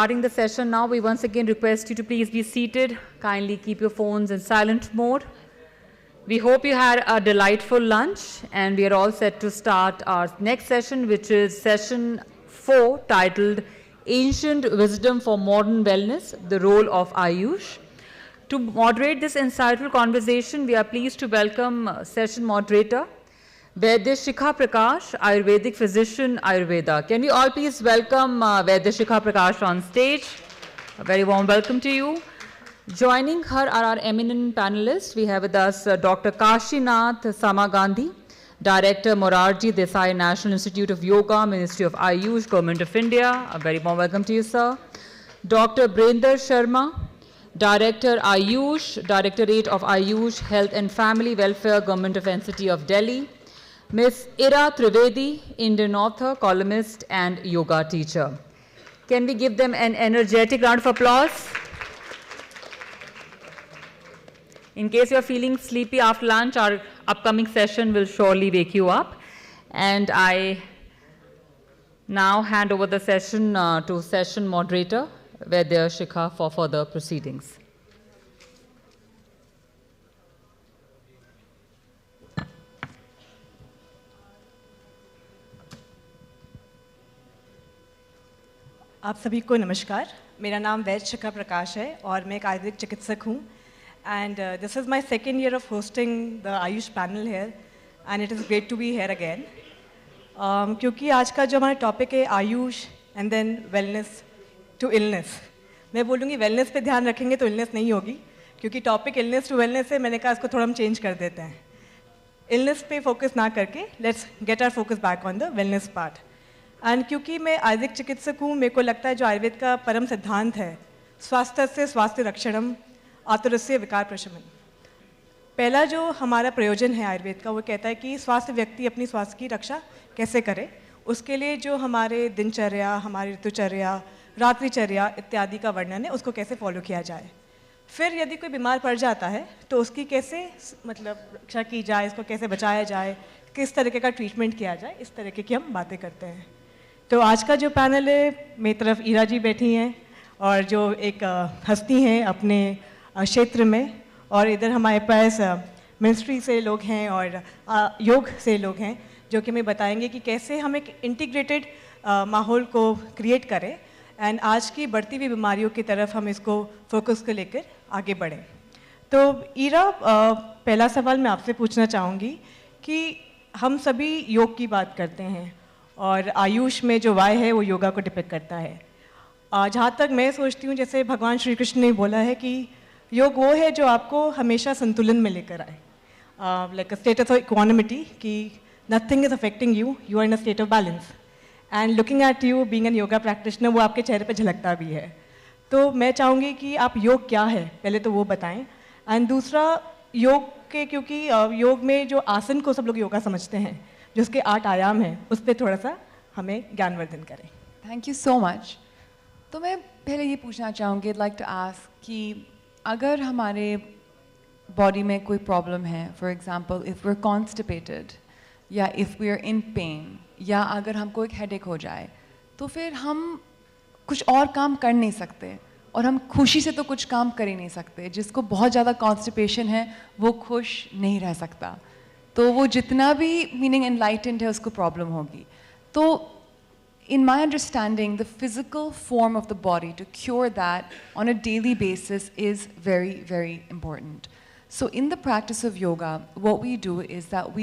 Starting the session now, we once again request you to please be seated. Kindly keep your phones in silent mode. We hope you had a delightful lunch, and we are all set to start our next session, which is session 4, titled Ancient Wisdom for Modern Wellness, the Role of Ayush. To moderate this insightful conversation, we are pleased to welcome session moderator, Vaidya Shikha Prakash, Ayurvedic physician, Ayurveda. Can we all please welcome Vaidya Shikha Prakash on stage? A very warm welcome to you. Joining her are our eminent panelists. We have with us Dr. Kashinath Samagandhi, Director, Morarji Desai National Institute of Yoga, Ministry of Ayush, Government of India. A very warm welcome to you, sir. Dr. Brender Sharma, Director, Ayush, Directorate of Ayush, Health and Family Welfare, Government of NCT of Delhi. Ms. Ira Trivedi, Indian author, columnist, and yoga teacher. Can we give them an energetic round of applause? In case you're feeling sleepy after lunch, our upcoming session will surely wake you up. And I now hand over the session to session moderator, Vaidya Shikha, for further proceedings. आप सभी को नमस्कार. मेरा नाम वैद्य शिखा प्रकाश है और मैं एक आयुर्वेदिक चिकित्सक हूँ. And this is my second year of hosting the AYUSH panel here and it is great to be here again. क्योंकि आज का जो हमारा टॉपिक है AYUSH and then wellness to illness. मैं बोलूँगी वेलनेस पे ध्यान रखेंगे तो इलनेस नहीं होगी, क्योंकि टॉपिक इलनेस टू वेलनेस है. मैंने कहा इसको थोड़ा हम चेंज कर देते हैं. इलनेस पे फोकस ना करके let's get our focus back on the wellness part. And क्योंकि मैं आयुर्वेदिक चिकित्सक हूँ, मेरे को लगता है जो आयुर्वेद का परम सिद्धांत है, स्वास्थ्य से स्वास्थ्य रक्षणम आतुरस्य विकार प्रशमन. पहला जो हमारा प्रयोजन है आयुर्वेद का, वो कहता है कि स्वास्थ्य व्यक्ति अपनी स्वास्थ्य की रक्षा कैसे करे. उसके लिए जो हमारे दिनचर्या, हमारी ऋतुचर्या, रात्रिचर्या इत्यादि का वर्णन है, उसको कैसे फॉलो किया जाए. फिर यदि कोई बीमार पड़ जाता है तो उसकी कैसे रक्षा की जाए, इसको कैसे बचाया जाए, किस तरीके का ट्रीटमेंट किया जाए, इस तरीके की हम बातें करते हैं. तो आज का जो पैनल है, मेरी तरफ ईरा जी बैठी हैं और जो एक हस्ती हैं अपने क्षेत्र में, और इधर हमारे पास मिनिस्ट्री से लोग हैं और योग से लोग हैं जो कि हमें बताएंगे कि कैसे हम एक इंटीग्रेटेड माहौल को क्रिएट करें एंड आज की बढ़ती हुई बीमारियों की तरफ हम इसको फोकस को लेकर आगे बढ़ें. तो ईरा, पहला सवाल मैं आपसे पूछना चाहूँगी कि हम सभी योग की बात करते हैं और आयुष में जो वाय है वो योगा को डिपिक्ट करता है. जहाँ तक मैं सोचती हूँ, जैसे भगवान श्री कृष्ण ने बोला है कि योग वो है जो आपको हमेशा संतुलन में लेकर आए, like a state of equanimity, कि nothing is affecting you, you are in a state of balance. And looking at you being an yoga practitioner, वो आपके चेहरे पर झलकता भी है. तो मैं चाहूँगी कि आप योग क्या है पहले तो वो बताएं, एंड दूसरा योग के, क्योंकि योग में जो आसन को सब लोग योगा समझते हैं, जो उसके 8 आयाम हैं, उस पर थोड़ा सा हमें ज्ञानवर्धन करें. Thank you so much. तो मैं पहले ये पूछना चाहूँगी, लाइक टू आस्क कि अगर हमारे बॉडी में कोई प्रॉब्लम है, for example if we are constipated या if we are in pain, या अगर हमको एक हेडेक हो जाए, तो फिर हम कुछ और काम कर नहीं सकते और हम खुशी से तो कुछ काम कर ही नहीं सकते. जिसको बहुत ज़्यादा कॉन्स्टिपेशन है वो खुश नहीं रह सकता, तो वो जितना भी मीनिंग एनलाइटेंड है उसको प्रॉब्लम होगी. तो in my understanding, the physical form of the body, to cure that on a daily basis, is very, very important. So in the practice of yoga, what we do is that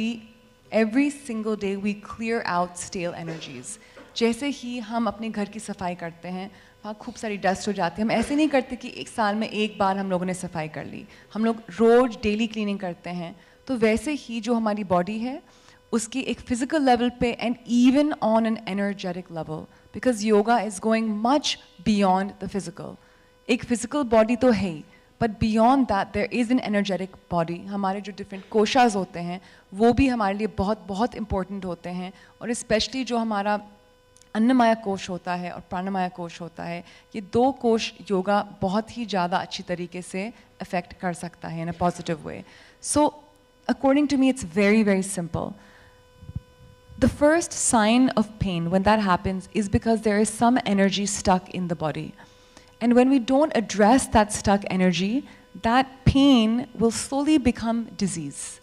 every single day we clear out stale energies. जैसे ही हम अपने घर की सफाई करते हैं, वहाँ खूब सारी डस्ट हो जाती है. हम ऐसे नहीं करते कि एक साल में एक बार हम लोगों ने सफाई कर ली. हम लोग रोज डेली क्लीनिंग करते हैं. तो वैसे ही जो हमारी बॉडी है उसकी एक फिजिकल लेवल पे and even on an energetic level, because yoga is going much beyond the physical. एक फिजिकल बॉडी तो है ही, but beyond that there is an energetic body. हमारे जो डिफरेंट कोशास होते हैं वो भी हमारे लिए बहुत बहुत इंपॉर्टेंट होते हैं, और स्पेशली जो हमारा अन्नमय कोश होता है और प्राणमय कोश होता है, ये 2 कोश योगा बहुत ही ज़्यादा अच्छी तरीके से अफेक्ट कर सकता है in a positive way. So according to me it's very very simple. The first sign of pain when that happens is because there is some energy stuck in the body. And when we don't address that stuck energy, that pain will slowly become disease.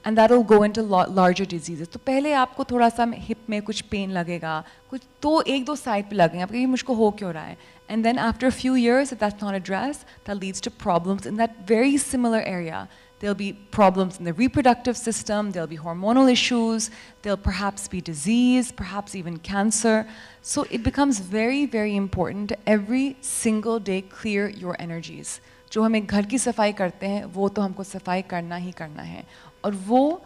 And that will go into larger diseases. तो पहले आपको थोड़ा सा hip में कुछ pain लगेगा, कुछ तो एक दो side पे लगेंगे, आपको ये मुझको हो क्यों रहा है? And then after a few years, if that's not addressed, that leads to problems in that very similar area. There'll be problems in the reproductive system, there'll be hormonal issues, there'll perhaps be disease, perhaps even cancer. So it becomes very, very important to every single day clear your energies. जो हम एक घर की सफाई करते हैं, वो तो हमको सफाई करना ही करना है. और वो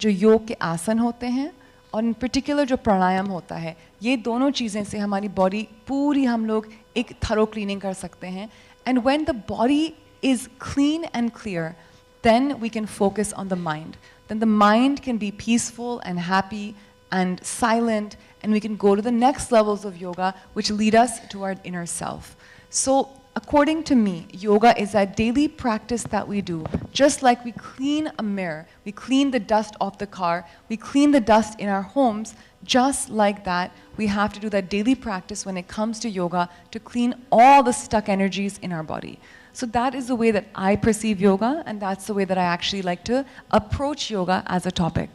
जो योग के आसन होते हैं, और in particular जो प्राणायाम होता है, ये दोनों चीज़ें से हमारी body पूरी हम लोग एक thorough cleaning कर सकते हैं. And when the body is clean and clear, then we can focus on the mind. Then the mind can be peaceful and happy and silent, and we can go to the next levels of yoga, which lead us to our inner self. So, according to me, yoga is a daily practice that we do. Just like we clean a mirror, we clean the dust off the car, we clean the dust in our homes, just like that, we have to do that daily practice when it comes to yoga to clean all the stuck energies in our body. So that is the way that I perceive yoga, and that's the way that I actually like to approach yoga as a topic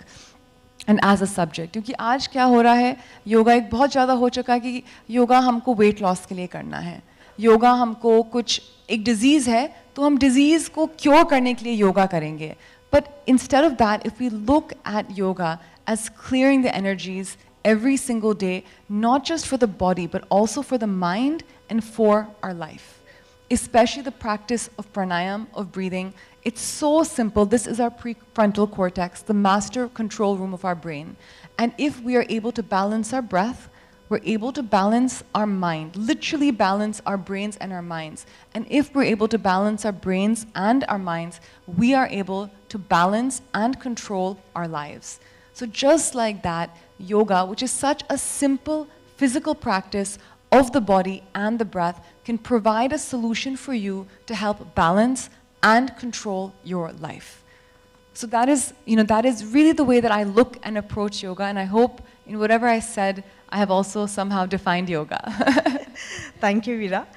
and as a subject. क्योंकि आज क्या हो रहा है, योगा एक बहुत ज़्यादा हो चुका है कि योगा हमको weight loss के लिए करना है. योगा हमको कुछ एक disease है, तो हम disease को cure करने के लिए योगा करेंगे. But instead of that, if we look at yoga as clearing the energies every single day, not just for the body, but also for the mind and for our life. Especially the practice of pranayam, of breathing. It's so simple. This is our prefrontal cortex, the master control room of our brain. And if we are able to balance our breath, we're able to balance our mind, literally balance our brains and our minds. And if we're able to balance our brains and our minds, we are able to balance and control our lives. So just like that, yoga, which is such a simple physical practice of the body and the breath, can provide a solution for you to help balance and control your life. So that is really the way that I look and approach yoga, and I hope in whatever I said, I have also somehow defined yoga. Thank you, Veera.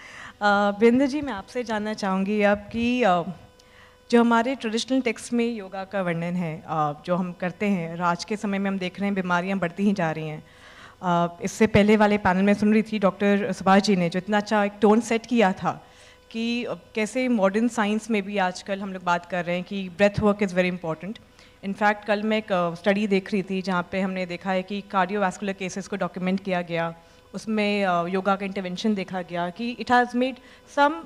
Brinda ji, मैं आपसे जानना चाहूँगी अब कि जो हमारे traditional text में योगा का वर्णन है, जो हम करते हैं, आज के समय में हम देख रहे हैं बीमारियाँ बढ़ती ही जा रही हैं. इससे पहले वाले पैनल में सुन रही थी डॉक्टर सुभाष जी ने जो इतना अच्छा एक टोन सेट किया था कि कैसे मॉडर्न साइंस में भी आजकल हम लोग बात कर रहे हैं कि breath work is very important. In fact कल मैं एक स्टडी देख रही थी जहाँ पे हमने देखा है कि कार्डियोवैस्कुलर केसेस को डॉक्यूमेंट किया गया, उसमें योगा का इंटरवेंशन देखा गया कि it has made some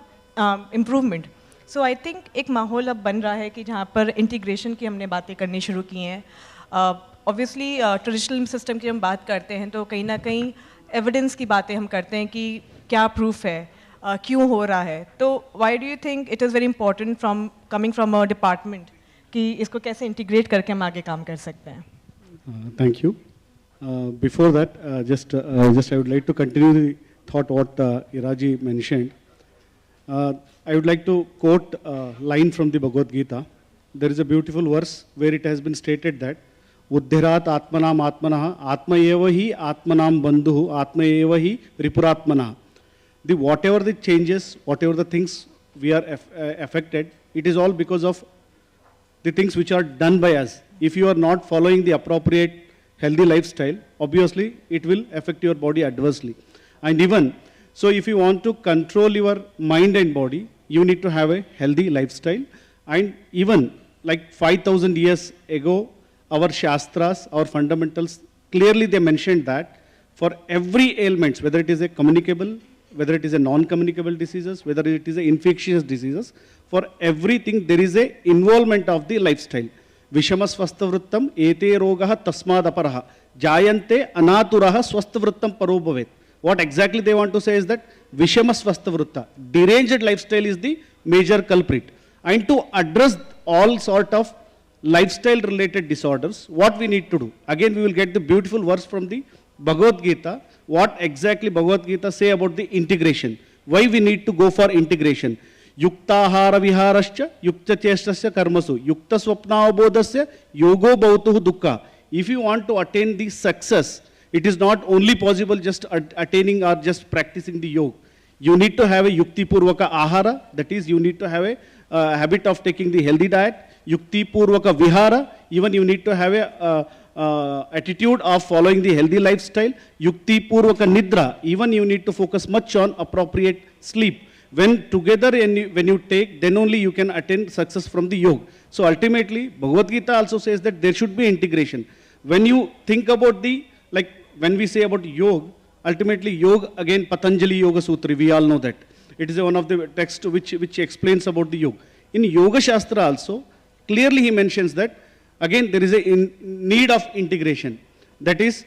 improvement. So I think एक माहौल अब बन रहा है कि जहाँ पर इंटीग्रेशन की हमने बातें करनी शुरू की हैं. ऑब्वियसली ट्रेडिशनल सिस्टम की हम बात करते हैं तो कहीं ना कहीं एविडेंस की बातें हम करते हैं कि क्या प्रूफ है, क्यों हो रहा है. तो why do you think it is very important from coming from a department कि इसको कैसे इंटीग्रेट करके हम आगे काम कर सकते हैं? Thank you. Before that just I would like to continue the thought what इराजी mentioned. I would like to quote a line from the Bhagavad Gita. There is a beautiful verse where it has been stated that Uddhirat Atmanam Atmanaha Atma eva hi Atmanam Bandhuhu Atma eva hi Ripuratmanaha. Whatever the changes, whatever the things we are affected, it is all because of the things which are done by us. If you are not following the appropriate healthy lifestyle, obviously it will affect your body adversely. And even so, if you want to control your mind and body, you need to have a healthy lifestyle. And even like 5,000 years ago, our Shastras, our fundamentals, clearly they mentioned that for every ailment, whether it is a communicable, whether it is a non-communicable diseases, whether it is a infectious diseases, for everything there is a involvement of the lifestyle. Vishamas swastavrittam ete rogaha tasmad aparaha jayante anaturaha swastavrittam paro bhavet. What exactly they want to say is that Vishama Swastavritta, deranged lifestyle is the major culprit. And to address all sort of lifestyle related disorders, what we need to do? Again, we will get the beautiful verse from the Bhagavad Gita. What exactly Bhagavad Gita say about the integration? Why we need to go for integration? Yuktahara viharascha, yukta chestasya karmasu, yukta swapna abodasya, yogo bhautuhu dukkha. if you want to attain the success, it is not only possible just attaining or just practicing the yoga. You need to have a yukti purvaka ahara, that is you need to have a habit of taking the healthy diet. Yukti purvaka vihara, even you need to have a attitude of following the healthy lifestyle. Yukti purvaka nidra, even you need to focus much on appropriate sleep. When together and when you take, then only you can attain success from the yoga. So ultimately, Bhagavad Gita also says that there should be integration. When you think about the, like when we say about yoga, ultimately yoga, again Patanjali Yoga Sutra, we all know that. It is one of the texts which explains about the yoga. In Yoga Shastra also, clearly he mentions that, again there is a need of integration. That is,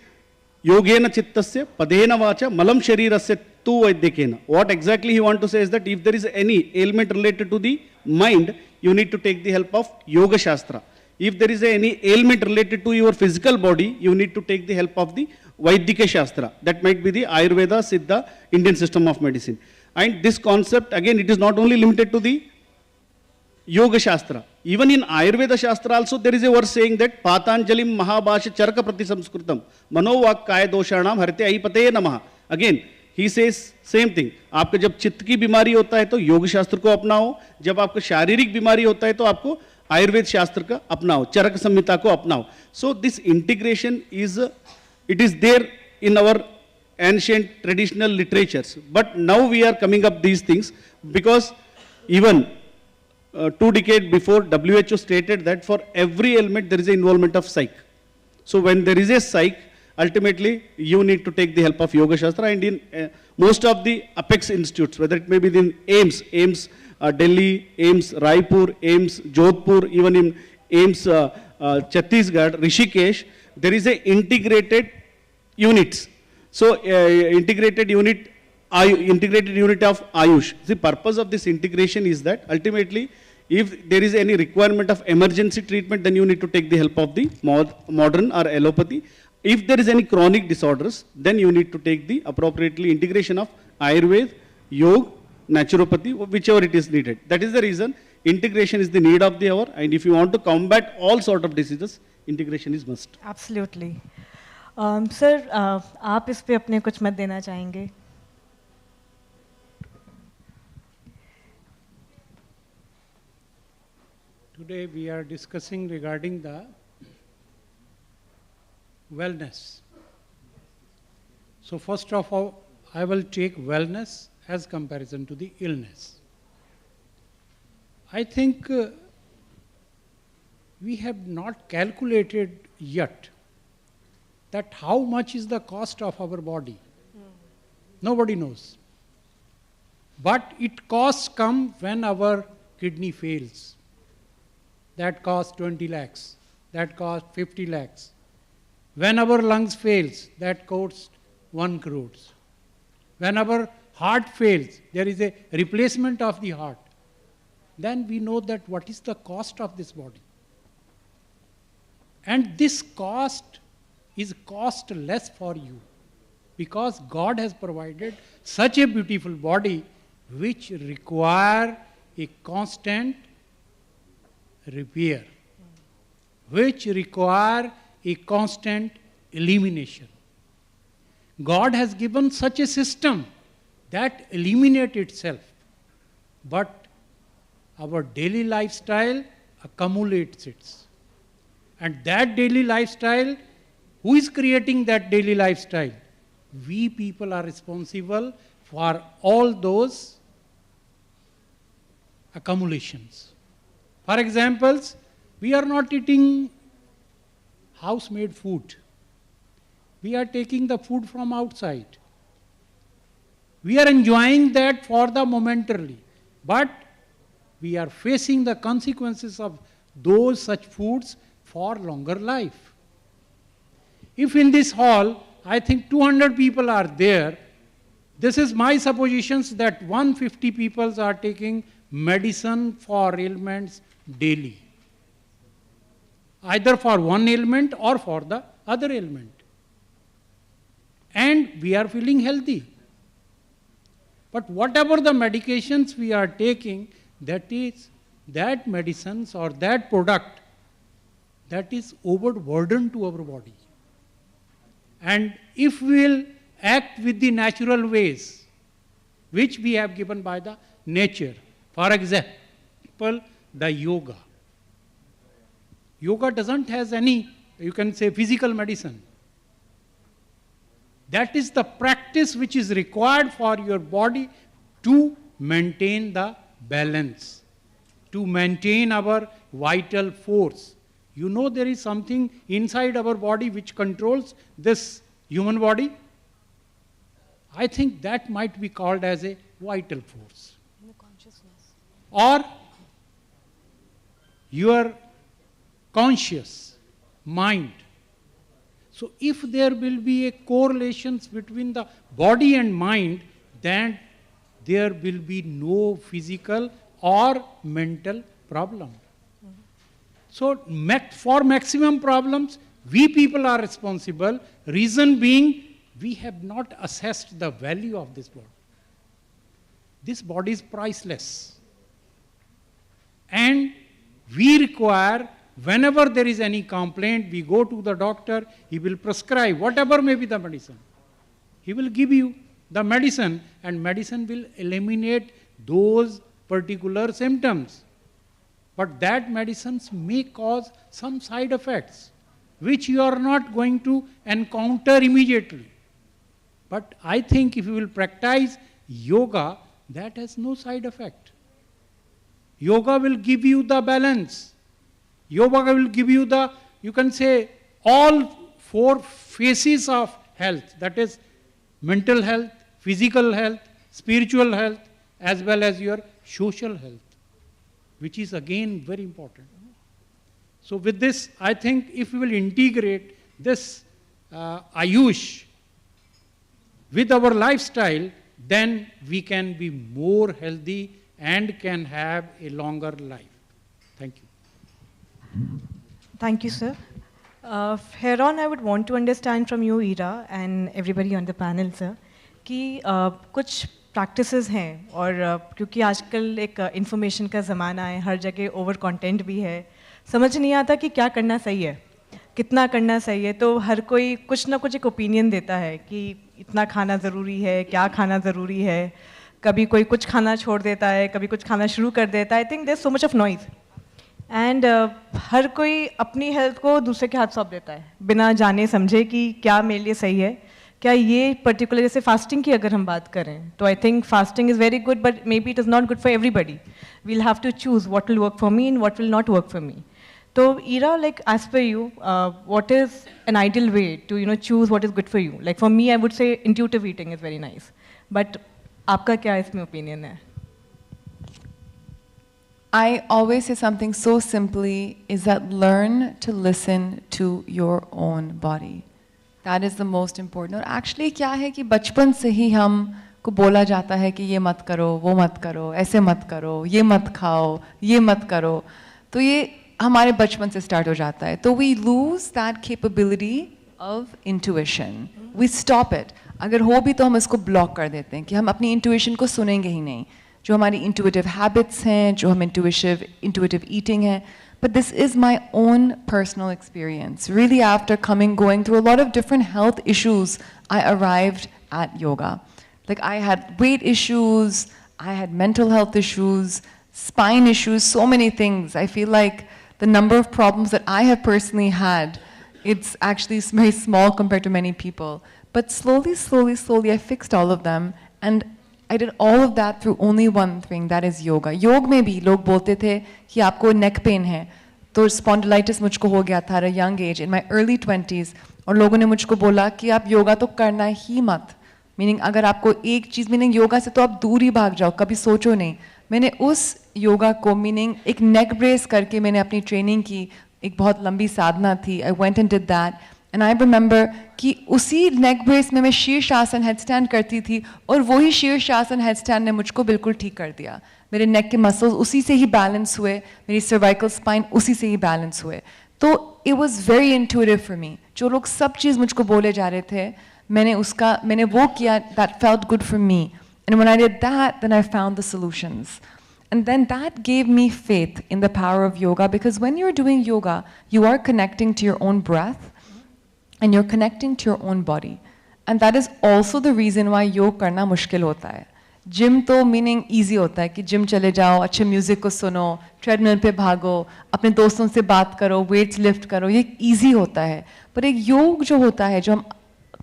yogena chittasya padena vacha malam sharirasya tu vaidyakena. What exactly he wants to say is that if there is any ailment related to the mind, you need to take the help of Yoga Shastra. If there is any ailment related to your physical body, you need to take the help of the Vaidika Shastra. That might be the Ayurveda, Siddha, Indian system of medicine. And this concept, again, it is not only limited to the Yoga Shastra. Even in Ayurveda Shastra also, there is a verse saying that Patanjalim Mahabhasha Charaka Prati Samskritam Manovak Kaya Doshanam Harite Aipate Namaha. Again, he says same thing. आपके जब चित्त की बीमारी होता है तो योग शास्त्र को अपनाओ, जब आपको शारीरिक बीमारी होता है तो आपको आयुर्वेद शास्त्र का अपनाओ, चरक संहिता को अपनाओ. So this integration is, it is there in our ancient traditional literatures. But now we are coming up these things because even 2 decades before, WHO stated that for every ailment there is an involvement of psych. So when there is a psych, ultimately you need to take the help of Yoga Shastra. And in most of the apex institutes, whether it may be in AIIMS, Delhi, AIIMS, Raipur, AIIMS, Jodhpur, even in AIIMS, Chhattisgarh, Rishikesh, there is a integrated units. So integrated unit of Ayush. The purpose of this integration is that ultimately, if there is any requirement of emergency treatment, then you need to take the help of the modern or allopathy. If there is any chronic disorders, then you need to take the appropriately integration of Ayurveda, Yoga, Naturopathy, whichever it is needed. That is the reason integration is the need of the hour. And if you want to combat all sort of diseases, integration is must. Absolutely. Sir, आप इस पे अपने कुछ मत देना चाहेंगे? Today we are discussing regarding the wellness. So first of all, I will take wellness as comparison to the illness. I think we have not calculated yet that how much is the cost of our body. Nobody knows. But it costs come when our kidney fails. That costs 20 lakhs. That costs 50 lakhs. When our lungs fails, that costs 1 crore. When our heart fails, there is a replacement of the heart. Then we know that what is the cost of this body. And this cost is costless for you because God has provided such a beautiful body which require a constant repair, which require a constant elimination. God has given such a system that eliminates itself, but our daily lifestyle accumulates it. And that daily lifestyle, who is creating that daily lifestyle? We people are responsible for all those accumulations. For example, we are not eating house-made food. We are taking the food from outside. We are enjoying that for the momentarily, but we are facing the consequences of those such foods for longer life. If in this hall, I think 200 people are there, this is my suppositions that 150 people are taking medicine for ailments daily, either for one ailment or for the other ailment. And we are feeling healthy. But whatever the medications we are taking, that is, that medicines or that product, that is overburden to our body. And if we will act with the natural ways, which we have given by the nature, for example, the yoga. Yoga doesn't have any, you can say, physical medicine. That is the practice which is required for your body to maintain the balance, to maintain our vital force. You know there is something inside our body which controls this human body. I think that might be called as a vital force. Or your conscious mind. So if there will be a correlation between the body and mind, then there will be no physical or mental problem. So for maximum problems, we people are responsible. Reason being, we have not assessed the value of this body. This body is priceless. And we require, whenever there is any complaint, we go to the doctor, he will prescribe whatever may be the medicine. He will give you the medicine, and medicine will eliminate those particular symptoms. But that medicines may cause some side effects, which you are not going to encounter immediately. But I think if you will practice yoga, that has no side effect. Yoga will give you the balance. Yoga will give you the, you can say, all four phases of health, that is mental health, physical health, spiritual health, as well as your social health, which is again very important. So with this, I think if we will integrate this Ayush with our lifestyle, then we can be more healthy and can have a longer life. Thank you. Thank you, sir. Here on, I would want to understand from you, Ira, and everybody on the panel, sir, कि कुछ practices हैं और क्योंकि आजकल एक information का ज़माना है, हर जगह over content भी है, समझ नहीं आता कि क्या करना सही है, कितना करना सही है, तो हर कोई कुछ ना कुछ एक opinion देता है कि इतना खाना ज़रूरी है, क्या खाना ज़रूरी है, कभी कोई कुछ खाना छोड़ देता है, कभी कुछ खाना शुरू कर देता है. I think there's so much of noise. And हर कोई अपनी हेल्थ को दूसरे के हाथ सौंप देता है बिना जाने समझे कि क्या मेरे लिए सही है. क्या ये पर्टिकुलर जैसे फास्टिंग की अगर हम बात करें तो I think fasting is very good but maybe it is not good for everybody. We'll have to choose what will work for me and what will not work for me. तो Ira, like as per you, what is an ideal way to choose what is good for you? Like for me I would say intuitive eating is very nice, but आपका क्या इसमें opinion है? I always say something so simply is that learn to listen to your own body. That is the most important. और actually क्या है कि बचपन से ही हम को बोला जाता है कि ये मत करो, वो मत करो, ऐसे मत करो, ये मत खाओ, ये मत करो. तो ये हमारे बचपन से start हो जाता है. तो we lose that capability of intuition. We stop it. अगर हो भी तो हम इसको block कर देते हैं कि हम अपनी intuition को सुनेंगे ही नहीं. जो हमारी intuitive habits हैं, जो हम intuitive eating है. But this is my own personal experience. Really, after going through a lot of different health issues, I arrived at yoga. Like I had weight issues, I had mental health issues, spine issues, so many things. I feel like the number of problems that I have personally had, it's actually very small compared to many people. But slowly, slowly, slowly, I fixed all of them. And I did all of that through only one thing, that is yoga. योग में भी लोग बोलते थे कि आपको neck pain है, तो spondylitis मुझको हो गया था at a young age, in my early 20s, और लोगों ने मुझको बोला कि आप योगा तो करना ही मत. Meaning अगर आपको एक चीज़, meaning योगा से तो आप दूर ही भाग जाओ, कभी सोचो नहीं. मैंने उस योगा को, meaning एक neck brace करके मैंने अपनी training की, एक बहुत लंबी साधना थी. I went and did that. And I remember कि उसी neck brace में मैं शीर्षासन headstand करती थी और वही शीर्षासन headstand ने मुझको बिल्कुल ठीक कर दिया. मेरे neck के muscles उसी से ही balance हुए, मेरी cervical spine उसी से ही balance हुए. तो it was very intuitive for me. जो लोग सब चीज़ मुझको बोले जा रहे थे, मैंने वो किया, that felt good for me. And when I did that, then I found the solutions. And then that gave me faith in the power of yoga, because when you're doing yoga, you are connecting to your own breath and you're connecting to your own body. And that is also the reason why योग करना मुश्किल होता है. Gym तो meaning easy होता है कि gym चले जाओ, अच्छे म्यूजिक को सुनो, ट्रेडमिल पे भागो, अपने दोस्तों से बात करो, वेट्स लिफ्ट करो, ये ईजी होता है. पर एक योग जो होता है, जो हम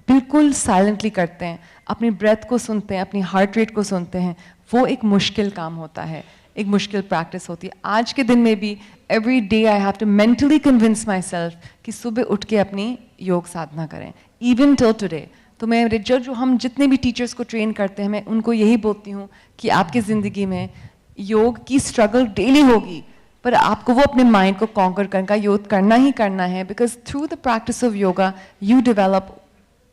बिल्कुल साइलेंटली करते हैं, अपनी ब्रेथ को सुनते हैं, अपनी हार्ट रेट को सुनते हैं, वो एक मुश्किल काम होता है, एक मुश्किल प्रैक्टिस होती है. आज के दिन में भी every day I have to mentally convince myself कि सुबह उठ के अपनी योग साधना करें. इवन टिल टुडे तो मैं जो हम जितने भी टीचर्स को ट्रेन करते हैं, मैं उनको यही बोलती हूँ कि आपकी ज़िंदगी में योग की स्ट्रगल डेली होगी, पर आपको वो अपने माइंड को कॉन्कर करने का योग करना ही करना है. Because through the practice of yoga you develop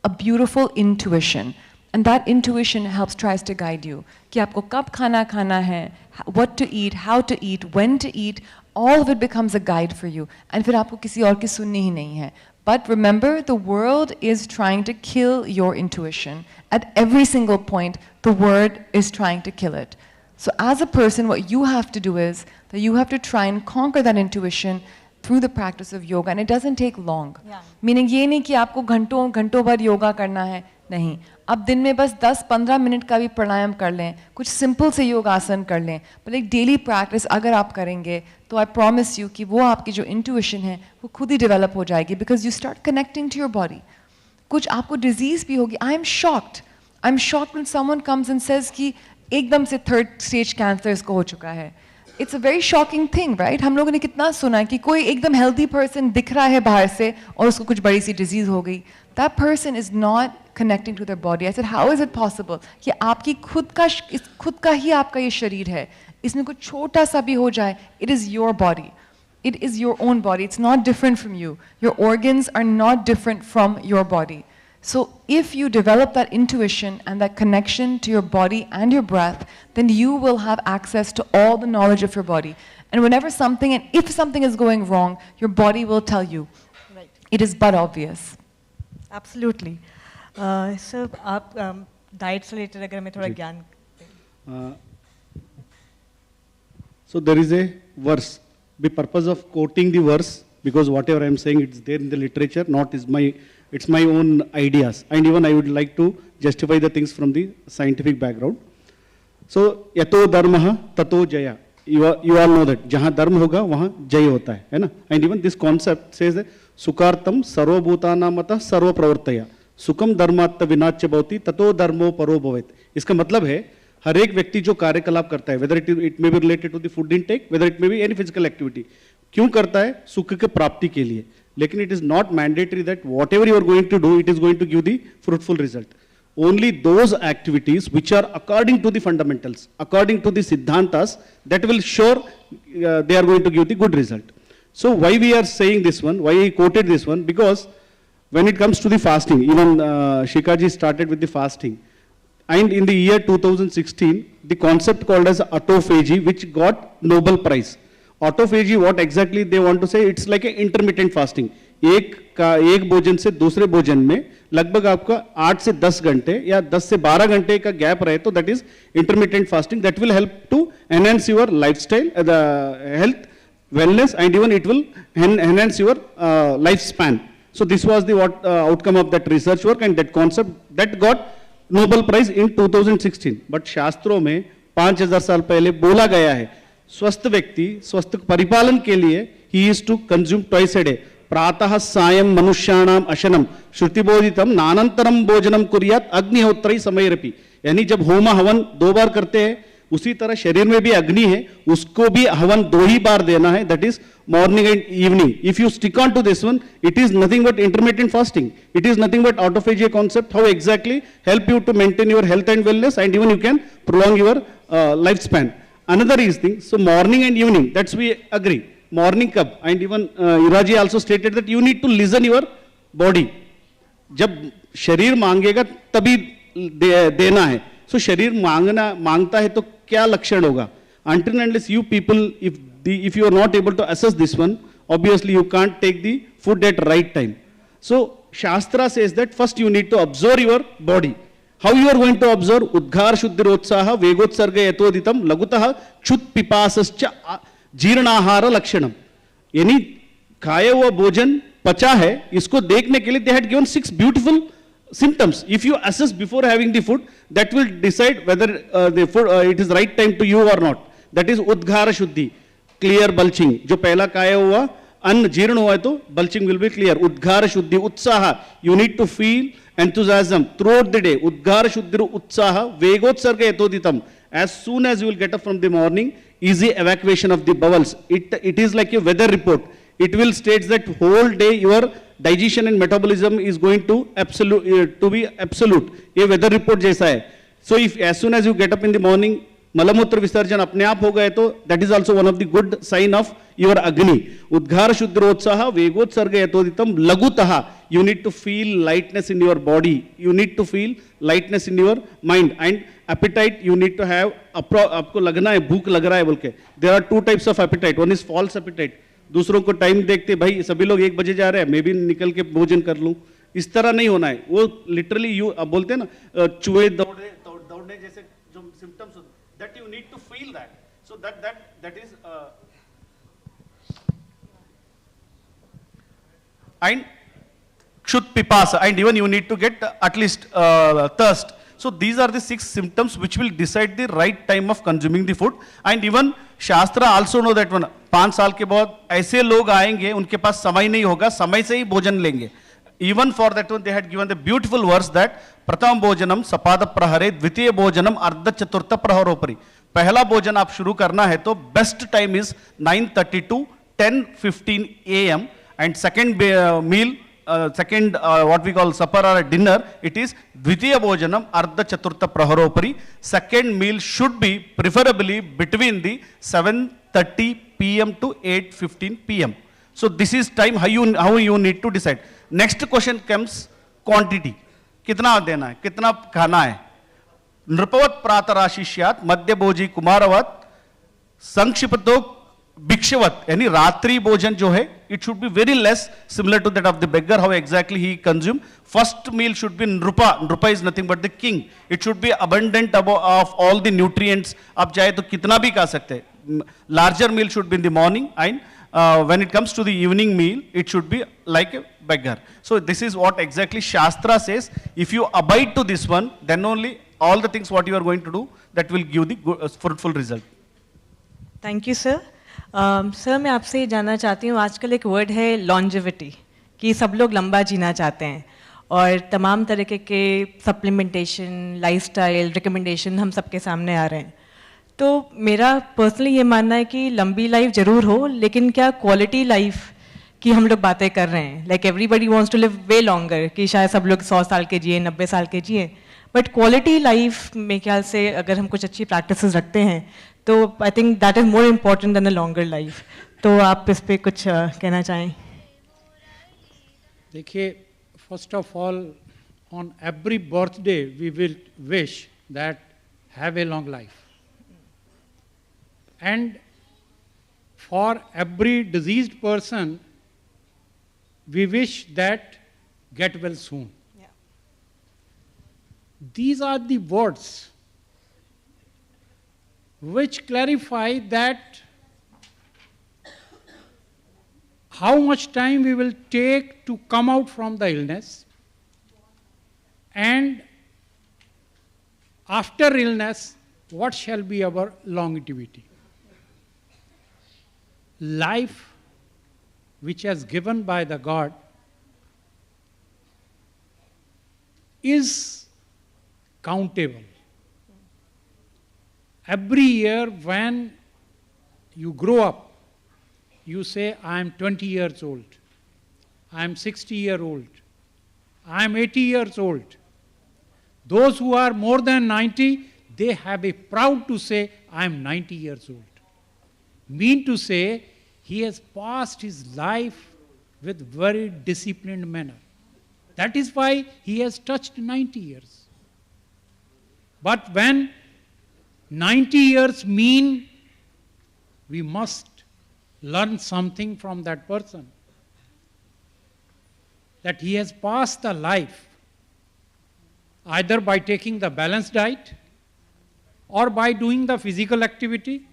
a beautiful intuition, and that intuition helps tries to guide you कि आपको कब खाना खाना है, what to eat, how to eat, when to eat, all of it becomes a guide for you. And फिर आपको किसी और की सुननी ही नहीं है. But remember, the world is trying to kill your intuition. At every single point, the world is trying to kill it. So as a person, what you have to do is that you have to try and conquer that intuition through the practice of yoga. And it doesn't take long. Yeah. Meaning ये नहीं कि आपको घंटों घंटों भर योगा करना है. नहीं, अब दिन में बस 10-15 मिनट का भी प्राणायाम कर लें, कुछ सिंपल से योगासन कर लें, पर एक डेली प्रैक्टिस अगर आप करेंगे तो आई प्रॉमिस यू कि वो आपकी जो इंट्यूशन है वो खुद ही डेवलप हो जाएगी. Because you start connecting to your body. कुछ आपको डिजीज भी होगी. I am shocked when someone comes and says कि एकदम से 3rd स्टेज कैंसर इसको हो चुका है. It's a very shocking thing, right? हम लोगों ने कितना सुना है कि कोई एकदम हेल्दी पर्सन दिख रहा है बाहर से और उसको कुछ बड़ी सी डिजीज हो गई. That person is not connecting to their body. I said, how is it possible कि आपकी खुद का ही आपका ये शरीर है, इसमें कुछ छोटा सा भी हो जाए, it is your body. It is your own body. It's not different from you. Your organs are not different from your body. So if you develop that intuition and that connection to your body and your breath, then you will have access to all the knowledge of your body. And whenever something, and if something is going wrong, your body will tell you. Right. It is but obvious. Absolutely. Sir आप diet से related अगर मैं थोड़ा ज्ञान. So there is a verse. The purpose of quoting the verse, because whatever I am saying, it's there in the literature, it's my own ideas, and even I would like to justify the things from the scientific background. So yato dharmah tato jaya. You all know that जहाँ धर्म होगा वहाँ जय होता है ना? And even this concept says that सुकार्तम सर्वभूतानामतः सर्वप्रवर्तया सुखम धर्मात्त विनाच्य भवति ततो धर्मो परो भवेत्. इसका मतलब है हर एक व्यक्ति जो कार्यकलाप करता है, whether it may be related to the food intake, whether it may be any physical activity, क्यों करता है? सुख के प्राप्ति के लिए. लेकिन it is not mandatory that whatever you are going to do it is going to give the fruitful result. Only those activities which are according to the fundamentals, according to the siddhantas, that will sure they are going to give the good result. So why we are saying this one, why I quoted this one, because when it comes to the fasting, even Shikaji started with the fasting, and in the year 2016, the concept called as autophagy, which got Nobel Prize. Autophagy, what exactly they want to say? It's like an intermittent fasting. एक भोजन से दूसरे भोजन में लगभग आपका 8 से 10 घंटे या 10 से 12 घंटे का गैप रहे तो that is intermittent fasting. That will help to enhance your lifestyle, health, wellness, and even it will enhance your lifespan. So this was the outcome of that research work, and that concept that got Nobel Prize in 2016. But शास्त्रों में 5000 साल पहले बोला गया है स्वस्थ व्यक्ति स्वस्थ परिपालन के लिए he is to consume twice a day. प्रातः सायं मनुष्याणाम अशनम श्रुतिबोधितम नानंतरम भोजनम कुर्यात अग्निहोत्री समयरपि. यानी जब होम हवन 2 बार करते हैं उसी तरह शरीर में भी अग्नि है, उसको भी हवन 2 ही बार देना है, that is morning and evening. If you stick on to this one, it is nothing but intermittent fasting. It is nothing but autophagy concept, how exactly help you to maintain your health and wellness, and even you can prolong your lifespan. Another is thing, so morning and evening, that's we agree. Morning कब, and even Iraji also stated that you need to listen your body. जब शरीर मांगेगा तभी देना है. So शरीर मांगता है तो क्या लक्षण होगा? Until and unless you people, if you are not able to assess this one, obviously you can't take the food at right time. So Shastra says that first you need to observe your body. How you are going to observe? Udghar shuddhirotsaha vegotsarga yatoditam lagutah क्षुत पिपासश्च जीर्णाहार लक्षणम. यानी खाया हुआ भोजन पचा है, इसको देखने के लिए they had given 6 beautiful symptoms. If you assess before having the food, that will decide whether the food it is right time to you or not. That is udghara shuddhi, clear belching. जो पहला खाया हुआ अन्न जीर्ण हुआ है तो belching will be clear. Udghara shuddhi, utsaha, you need to feel enthusiasm throughout the day. Udghara shuddhi utsaha vegotsarga yatoditam. As soon as you will get up from the morning, easy evacuation of the bowels. It is like a weather report. It will state that whole day your digestion and metabolism is going to be absolute. ये weather report जैसा है. So if as soon as you get up in the morning, मलमूत्र विसर्जन अपने आप हो गए तो that is also one of the good sign of your agni. उद्घार शुद्रोत्साह वेगोत्सर्ग यतोदितम लघुतः. You need to feel lightness in your body. You need to feel lightness in your mind. And appetite you need to have. आपको लगना है भूख लग रहा है बोल के. There are 2 types of appetite. One is false appetite. दूसरों को टाइम देखते भाई सभी लोग 1 बजे जा रहे हैं, मैं भी निकल के भोजन कर लूं. इस तरह नहीं होना है. वो लिटरली यू अब बोलते हैं ना चूहे दौड़ने जैसे जो symptoms, that you need to feel that. So that is and kshut pipasa, and even you need to get at least thirst. So these are the 6 symptoms which will decide the right time of consuming the food. And even Shastra also know that one 5 साल के बाद ऐसे लोग आएंगे उनके पास समय नहीं होगा, समय से ही भोजन लेंगे. Even for that one they had given the beautiful verse that प्रथम भोजनम सपाद प्रहरे द्वितीय भोजनम अर्ध चतुर्थ प्रहरोपरि. पहला भोजन आप शुरू करना है तो best time is 9:30 to 10:15 AM, and second meal second what we call supper or dinner, it is dvitiya bhojanam ardha chaturtha praharopari. Second meal should be preferably between the 7:30 PM to 8:15 PM. So this is time how you need to decide. Next question comes quantity. कितना देना है, कितना खाना है. नृपवत प्रातराशि स्यात् मध्य भोजी कुमारवत संक्षिप्तो भिक्षवत, यानी रात्रि भोजन जो है it should be very less, similar to that of the beggar, how exactly he consume. First meal should be nrupa. Nrupa is nothing but the king. It should be abundant of all the nutrients. आप चाहे तो कितना भी खा सकते हैं. Larger meal should be in the morning, and when it comes to the evening meal, it should be like a beggar. So this is what exactly Shastra says. If you abide to this one, then only all the things what you are going to do, that will give the fruitful result. Thank you sir. Sir मैं आपसे ये जानना चाहती हूँ, आजकल एक word है longevity, कि सब लोग लंबा जीना चाहते हैं और तमाम तरीके के सप्लीमेंटेशन, लाइफस्टाइल रिकमेंडेशन हम सबके सामने आ रहे हैं. तो मेरा पर्सनली ये मानना है कि लंबी लाइफ ज़रूर हो, लेकिन क्या क्वालिटी लाइफ की हम लोग बातें कर रहे हैं. Like everybody wants to live way longer, कि शायद सब लोग 100 साल के जिए, 90 साल के जिए, बट क्वालिटी लाइफ में ख्याल से अगर हम कुछ अच्छी प्रैक्टिसेस रखते हैं तो I think that is more important than a longer life. तो आप इस पर कुछ कहना चाहें. देखिए, first of all on every birthday we will wish that have a long life, and for every diseased person we wish that get well soon. These are the words which clarify that how much time we will take to come out from the illness, and after illness what shall be our longevity. Life which is given by the God is countable. Every year when you grow up, you say, I am 20 years old, I am 60-year-old, I am 80 years old. Those who are more than 90, they have a proud to say, I am 90 years old. Mean to say, he has passed his life with very disciplined manner. That is why he has touched 90 years. But when 90 years mean, we must learn something from that person, that he has passed a life either by taking the balanced diet, or by doing the physical activity,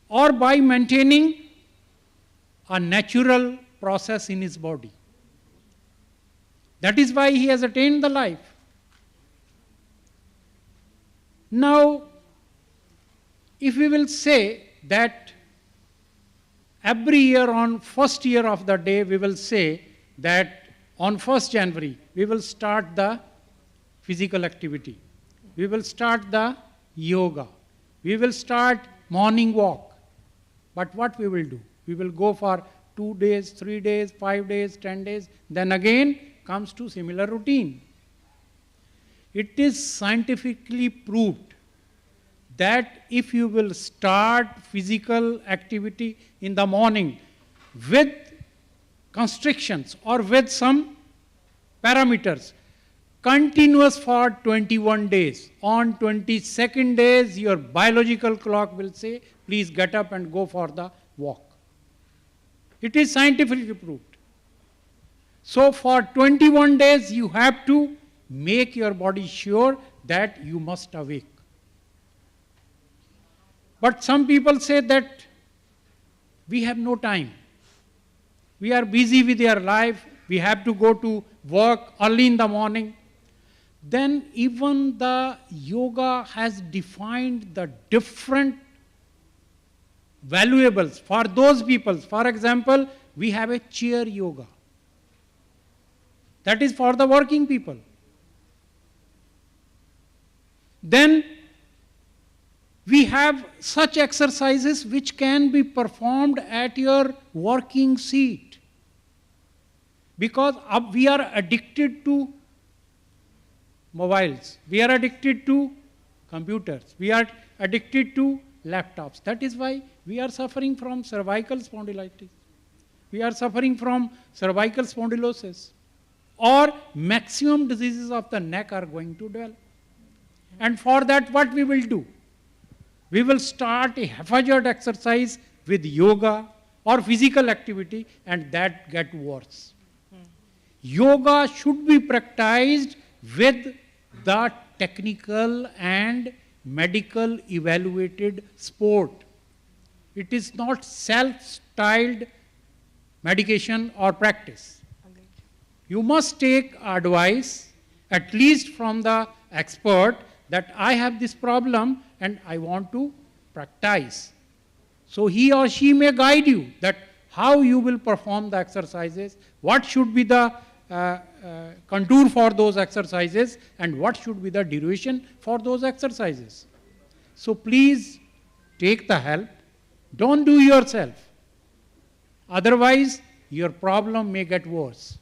or by maintaining a natural process in his body. That is why he has attained the life. Now, if we will say that every year on first year of the day, we will say that on 1st January, we will start the physical activity. We will start the yoga. We will start morning walk. But what we will do? We will go for 2 days, 3 days, 5 days, 10 days, then again comes to similar routine. It is scientifically proved that if you will start physical activity in the morning with constrictions or with some parameters, continuous for 21 days. On 22nd days, your biological clock will say, please get up and go for the walk. It is scientifically proved. So for 21 days, you have to make your body sure that you must awake. But some people say that we have no time. We are busy with our life. We have to go to work early in the morning. Then even the yoga has defined the different valuables for those people. For example, we have a chair yoga. That is for the working people. Then we have such exercises which can be performed at your working seat. Because we are addicted to mobiles. We are addicted to computers. We are addicted to laptops. That is why we are suffering from cervical spondylitis. We are suffering from cervical spondylosis. Or maximum diseases of the neck are going to develop. And for that, what we will do? We will start a haphazard exercise with yoga or physical activity, and that get worse. Yoga should be practiced with the technical and medical evaluated sport. It is not self-styled medication or practice. You must take advice, at least from the expert, that I have this problem and I want to practice. So he or she may guide you that how you will perform the exercises, what should be the contour for those exercises, and what should be the duration for those exercises. So please take the help. Don't do yourself. Otherwise, your problem may get worse.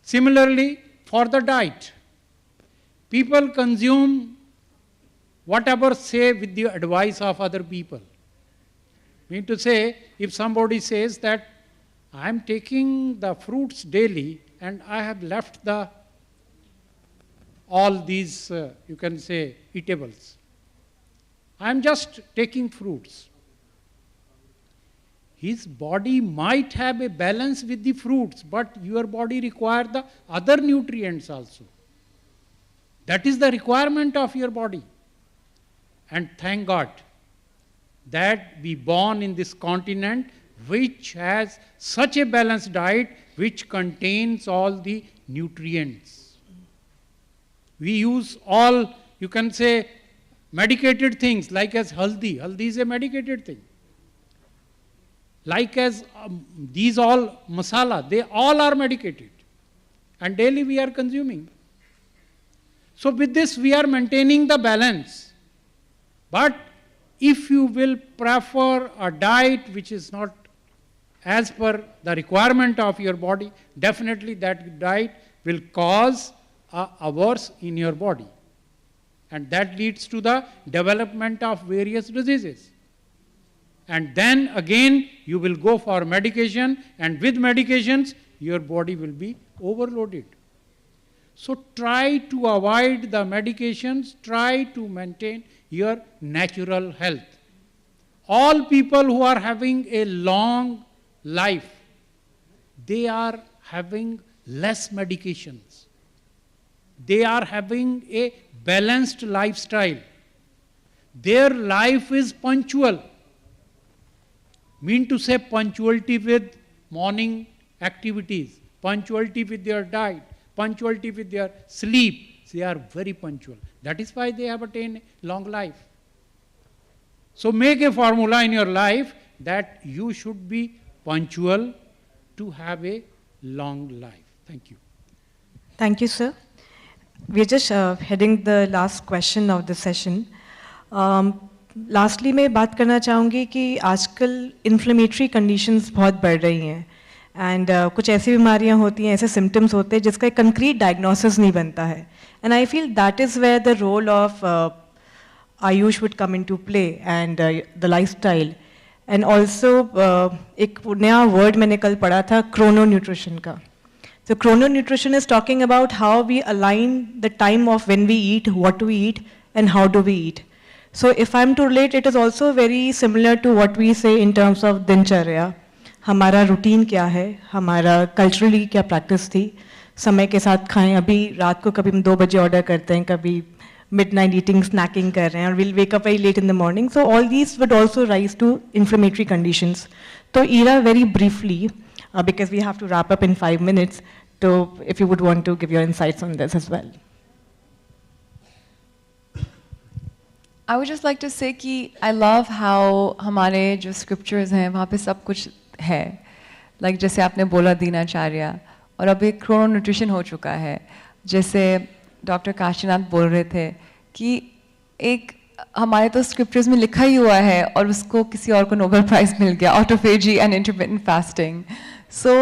Similarly, for the diet, people consume whatever say with the advice of other people. Mean to say, if somebody says that I am taking the fruits daily and I have left all these, you can say, eatables. I am just taking fruits. His body might have a balance with the fruits, but your body requires the other nutrients also. That is the requirement of your body. And thank God that we born in this continent which has such a balanced diet which contains all the nutrients. We use all, you can say, medicated things like as haldi. Haldi is a medicated thing. Like as these all masala, they all are medicated. And daily we are consuming. So with this we are maintaining the balance. But if you will prefer a diet which is not as per the requirement of your body, definitely that diet will cause a worse in your body. And that leads to the development of various diseases. And then again you will go for medication, and with medications your body will be overloaded. So try to avoid the medications, try to maintain your natural health. All people who are having a long life, they are having less medications. they are having a balanced lifestyle. Their life is punctual. Mean to say punctuality with morning activities, punctuality with their diet, punctuality with their sleep. They are very punctual. That is why they have attained long life. So make a formula in your life that you should be punctual to have a long life. Thank you. Thank you, sir. We're just heading the last question of the session. Lastly, मैं बात करना चाहूँगी कि आजकल inflammatory conditions बहुत बढ़ रही हैं एंड कुछ ऐसी बीमारियाँ होती हैं, ऐसे सिम्टम्स होते हैं जिसका एक कंक्रीट डायग्नोसिस नहीं बनता है and I feel that is where the role of AYUSH would come into play and the lifestyle and also एक नया वर्ड मैंने कल पढ़ा था क्रोनो न्यूट्रिशन का. So chrononutrition is talking about how we align the time of when we eat, what we eat, and how do we eat. So if I'm to relate, it is also very similar to what we say in terms of दिनचर्या. हमारा routine क्या है, हमारा culturally क्या practice थी, समय के साथ खाएं. अभी रात को कभी हम 2 बजे order करते हैं, कभी midnight eating, snacking कर रहे हैं, और we'll wake up very late in the morning. So all these would also rise to inflammatory conditions. So Ira, very briefly, because we have to wrap up in 5 minutes, so if you would want to give your insights on this as well. I would just like to say कि I love how हमारे जो scriptures हैं वहाँ पे सब कुछ है. Like जैसे आपने बोला दीनाचार्य, और अभी क्रोनो न्यूट्रिशन हो चुका है. जैसे डॉक्टर काशीनाथ बोल रहे थे कि एक हमारे तो स्क्रिप्चर्स में लिखा ही हुआ है और उसको किसी और को नोबेल प्राइज मिल गया, autophagy and intermittent fasting. So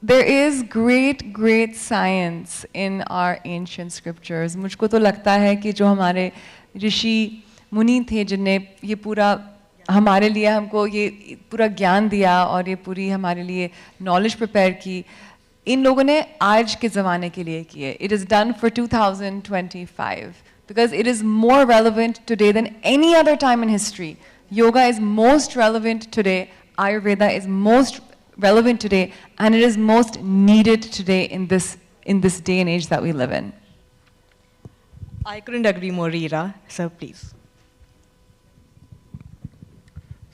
there is great science in our ancient scriptures. मुझको तो लगता है कि जो हमारे ऋषि मुनि थे जिनने ये पूरा हमारे लिए हमको ये पूरा ज्ञान दिया और ये पूरी हमारे लिए नॉलेज प्रिपेयर की, इन लोगों ने आज के ज़माने के लिए किए. It is done for 2025 because it is more relevant today than any other time in history. Yoga is most relevant today. Ayurveda is most relevant today, and it is most needed today in this day and age that we live in. I couldn't agree more, Ira. So please.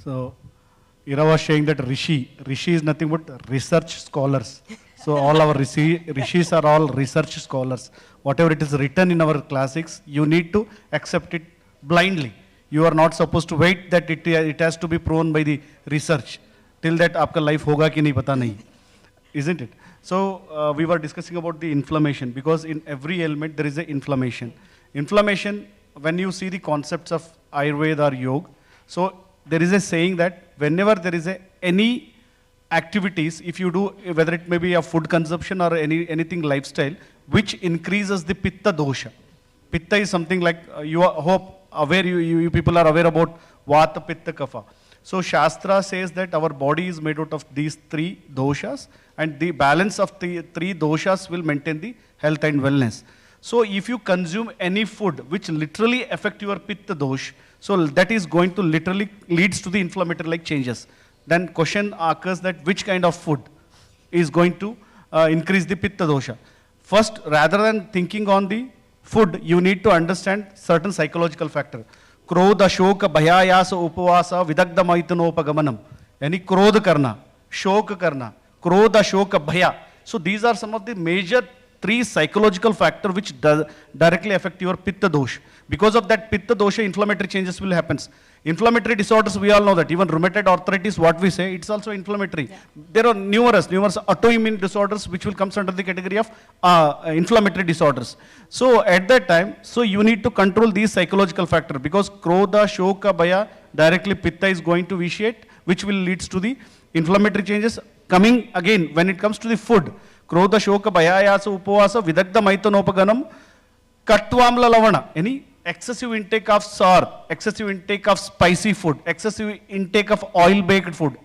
So, Ira was saying that Rishi is nothing but research scholars. So all our Rishis are all research scholars. Whatever it is written in our classics, you need to accept it blindly. You are not supposed to wait that it has to be proven by the research. Till that आपका life होगा कि नहीं पता नहीं, isn't it? So we were discussing about the inflammation, because in every ailment there is a inflammation. Inflammation, when you see the concepts of Ayurveda or Yoga, so there is a saying that whenever there is any activities, if you do, whether it may be a food consumption or anything lifestyle, which increases the Pitta dosha. Pitta is something like, you people are aware about Vata, Pitta, Kapha. So Shastra says that our body is made out of these 3 doshas, and the balance of the 3 doshas will maintain the health and wellness. So if you consume any food which literally affect your Pitta dosh, so that is going to literally leads to the inflammatory like changes. Then question occurs that which kind of food is going to increase the Pitta dosha. First, rather than thinking on the food, you need to understand certain psychological factor. क्रोध अशोक भयायास उपवास विदग्ध मैथुनोपगमनम, यानी क्रोध करना, शोक करना, क्रोध अशोक भया. So these are some of the major 3 psychological factors which directly affect your Pitta dosh. Because of that Pitta dosha, inflammatory changes will happen. Inflammatory disorders, we all know that. Even rheumatoid arthritis, what we say, it's also inflammatory. Yeah. There are numerous autoimmune disorders which will come under the category of inflammatory disorders. So at that time, so you need to control these psychological factors, because krodha, shoka, bhaya, directly Pitta is going to vitiate, which will leads to the inflammatory changes. Coming again, when it comes to the food, krodha, shoka, bhayayasa, upavasa, vidagdha maithanopaganam, katvamla lavana, any excessive intake of sour, excessive intake of spicy food, excessive intake of oil-baked food.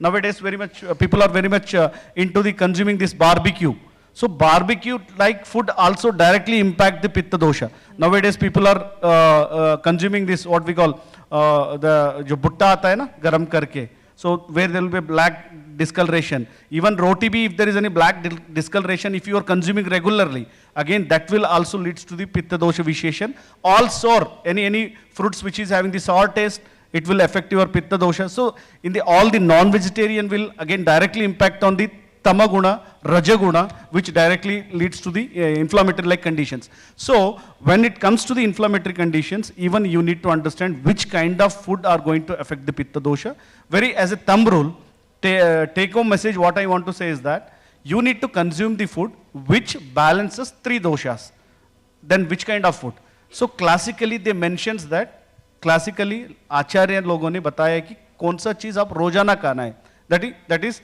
Nowadays, very much people are very much into the consuming this barbecue. So barbecue-like food also directly impact the Pitta dosha. Nowadays, people are consuming this what we call the jo butta aata hai na, garam karke. So where there will be black discoloration. Even roti bhi, if there is any black discoloration, if you are consuming regularly, again that will also leads to the pitta dosha visheshan. All sour, any fruits which is having the sour taste, it will affect your pitta dosha. So in the all the non-vegetarian will again directly impact on the tamaguna, rajaguna, which directly leads to the inflammatory like conditions. So when it comes to the inflammatory conditions, even you need to understand which kind of food are going to affect the pitta dosha. Very as a thumb rule, take home message, what I want to say is that you need to consume the food which balances 3 doshas. Then which kind of food? So classically they mentions that, classically आचार्य लोगों ने बताया कि कौन सा चीज आप रोजाना खाना है. That is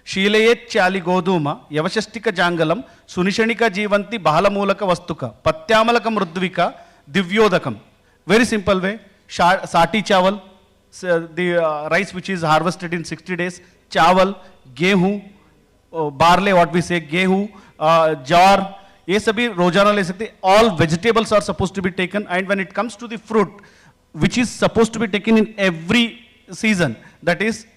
शीलयेत् चालि गोधूम यवशष्टिक जांगलम सुनिशणिक जीवंती बहलमूलक वस्तुक पत्यामलक मृद्विका दिव्योदकम. Very simple way. Sati chawal, the rice which is harvested in 60 days, chawal, गेहूं, barley, what we say, गेहूं, jar, ये सभी रोजाना ले सकते. All vegetables are supposed to be taken, and when it comes to the fruit, which is supposed to be taken in every season, that is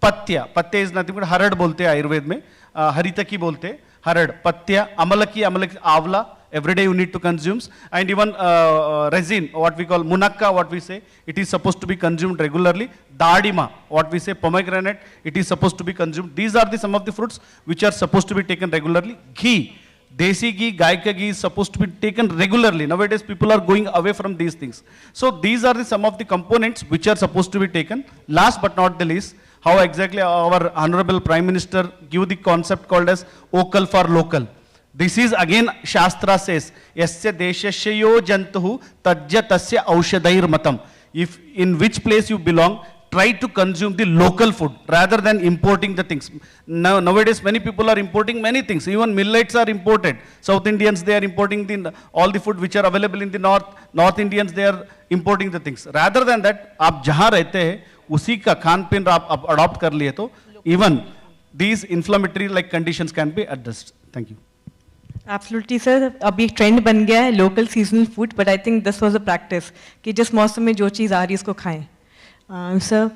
पत्या. पत्या is nothing but हरड़ बोलते हैं आयुर्वेद में, हरितकी बोलते हैं, हरड़, पत्या, अमलकी, आवला, every day you need to consume, and even resin, what we call munakka, what we say, it is supposed to be consumed regularly. Dadima, what we say, pomegranate, it is supposed to be consumed. These are the some of the fruits which are supposed to be taken regularly. Ghee, desi ghee, gai ka ghee is supposed to be taken regularly. Nowadays people are going away from these things. So these are the some of the components which are supposed to be taken. Last but not the least, how exactly our Honorable Prime Minister give the concept called as vocal for local. This is again Shastra says, Yasya deshasya yo jantuhu tajya tasya aushadair matam. If in which place you belong, try to consume the local food rather than importing the things. Nowadays many people are importing many things. Even millets are imported. South Indians, they are importing all the food which are available in the north. North Indians, they are importing the things. Rather than that, आप जहाँ रहते हैं उसी का खान पीन आप adopt कर लिए तो even these inflammatory like conditions can be addressed. Thank you. Absolutely sir. अभी एक ट्रेंड बन गया है local seasonal food, but I think this was a practice कि जिस मौसम में जो चीज़ आ रही है उसको खाएं. Sir.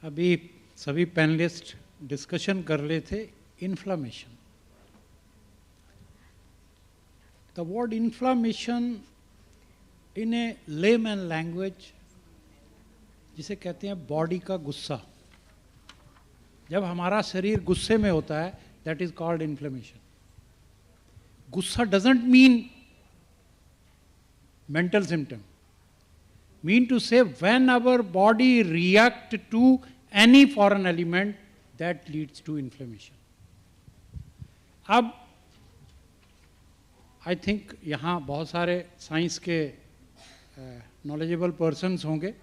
अभी सभी पैनलिस्ट डिस्कशन कर रहे थे inflammation. The word inflammation in a layman language, जिसे कहते हैं बॉडी का गुस्सा. जब हमारा शरीर गुस्से में होता है, that is called inflammation. गुस्सा doesn't mean mental symptom. Mean to say when our body react to any foreign element, that leads to inflammation. अब आई थिंक यहाँ बहुत सारे साइंस के नॉलेजेबल पर्सन्स होंगे.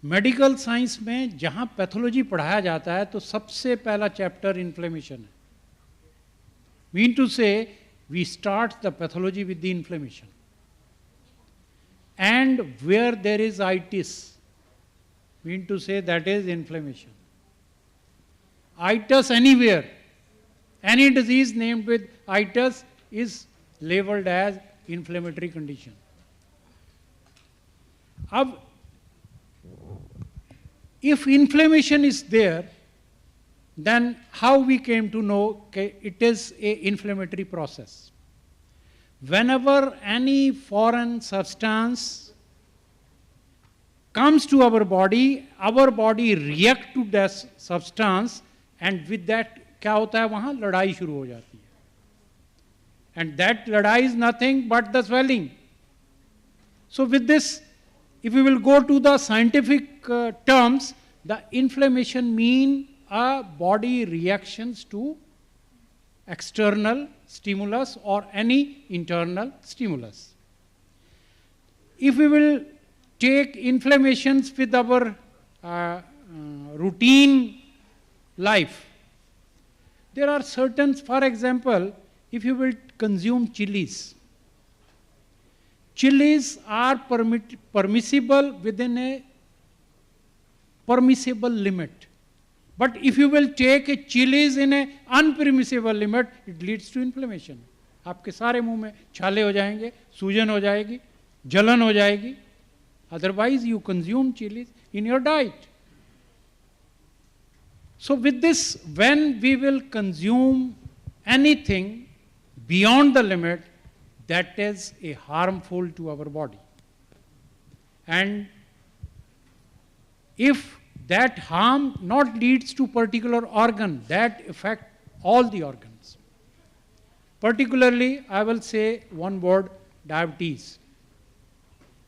मेडिकल साइंस में जहाँ पैथोलॉजी पढ़ाया जाता है तो सबसे पहला चैप्टर इन्फ्लेमेशन है. Mean to say we start the pathology with the inflammation. And where there is itis, mean to say that is inflammation. Itis anywhere, any disease named with itis is labeled as inflammatory condition. Ab, if inflammation is there, then how we came to know that it is an inflammatory process? Whenever any foreign substance comes to our body reacts to that substance, and with that क्या होता है वहाँ लड़ाई शुरू हो जाती है. And that लड़ाई is nothing but the swelling. So with this, if we will go to the scientific terms, the inflammation mean a body reactions to external stimulus or any internal stimulus. If we will take inflammations with our routine life, there are certain, for example, if you will consume chilies, chilies are permissible within a permissible limit. But if you will take a chilies in a unpermissible limit, it leads to inflammation. आपके सारे मुंह में छाले हो जाएंगे, सूजन हो जाएगी, जलन हो जाएगी. Otherwise, you consume chilies in your diet. So with this, when we will consume anything beyond the limit, that is a harmful to our body. And if that harm not leads to particular organ, that affect all the organs. Particularly, I will say one word, diabetes.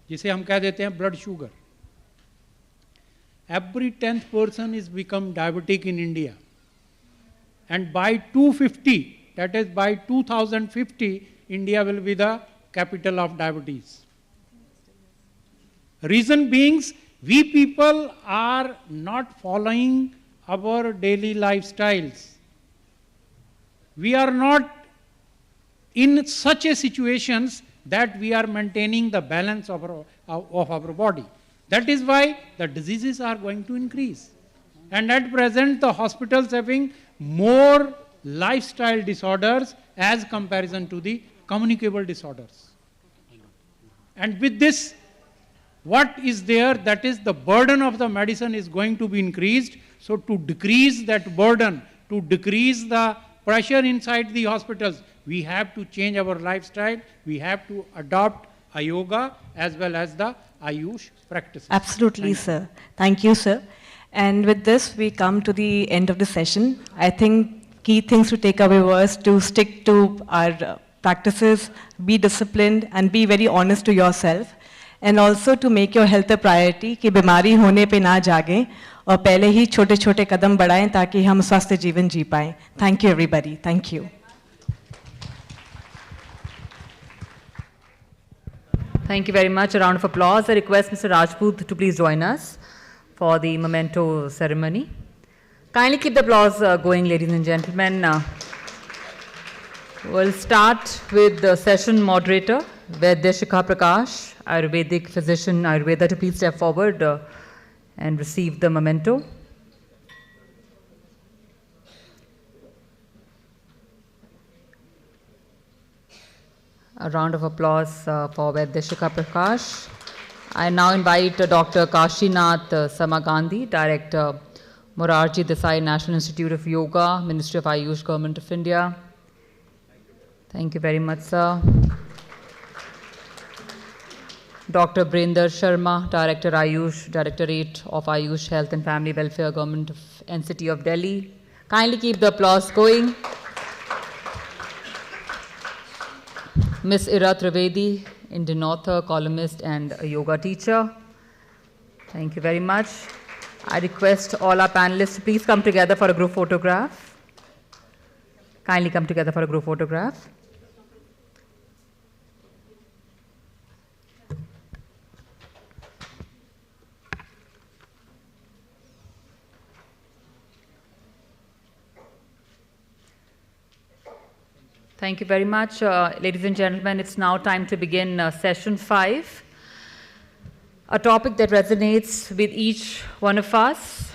जिसे हम कह देते हैं blood sugar. Every 10th person is become diabetic in India. And by 250, that is by 2050, India will be the capital of diabetes. Reason being, we people are not following our daily lifestyles. We are not in such a situations that we are maintaining the balance of our body. That is why the diseases are going to increase. And at present, the hospitals having more lifestyle disorders as comparison to the communicable disorders. And with this, what is there, that is the burden of the medicine is going to be increased. So to decrease that burden, to decrease the pressure inside the hospitals, we have to change our lifestyle. We have to adopt a yoga as well as the Ayush practices. Absolutely, sir. Thank you, sir. And with this, we come to the end of the session. I think key things to take away was to stick to our practices, be disciplined, and be very honest to yourself. And also to make your health a priority, कि बीमारी होने पे ना जागें और पहले ही छोटे छोटे कदम बढ़ाएं ताकि हम स्वस्थ जीवन जी पाएं. Thank you, everybody. Thank you. Thank you very much. A round of applause. I request Mr. Rajput to please join us for the memento ceremony. Kindly keep the applause going, ladies and gentlemen. We'll start with the session moderator, Vaidya Shikha Prakash, Ayurvedic physician, Ayurveda, to please step forward and receive the memento. A round of applause for Vaidya Shikha Prakash. I now invite Dr. Kashinath Samagandhi, Director, Morarji Desai National Institute of Yoga, Ministry of Ayush, Government of India. Thank you very much, sir. Dr. Brinder Sharma, Director Ayush, Directorate of Ayush Health and Family Welfare, Government of NCT of Delhi. Kindly keep the applause going. Ms. Ira Trivedi, Indian author, columnist, and a yoga teacher. Thank you very much. I request all our panelists to please come together for a group photograph. Kindly come together for a group photograph. Thank you very much. Ladies and gentlemen, it's now time to begin session 5. A topic that resonates with each one of us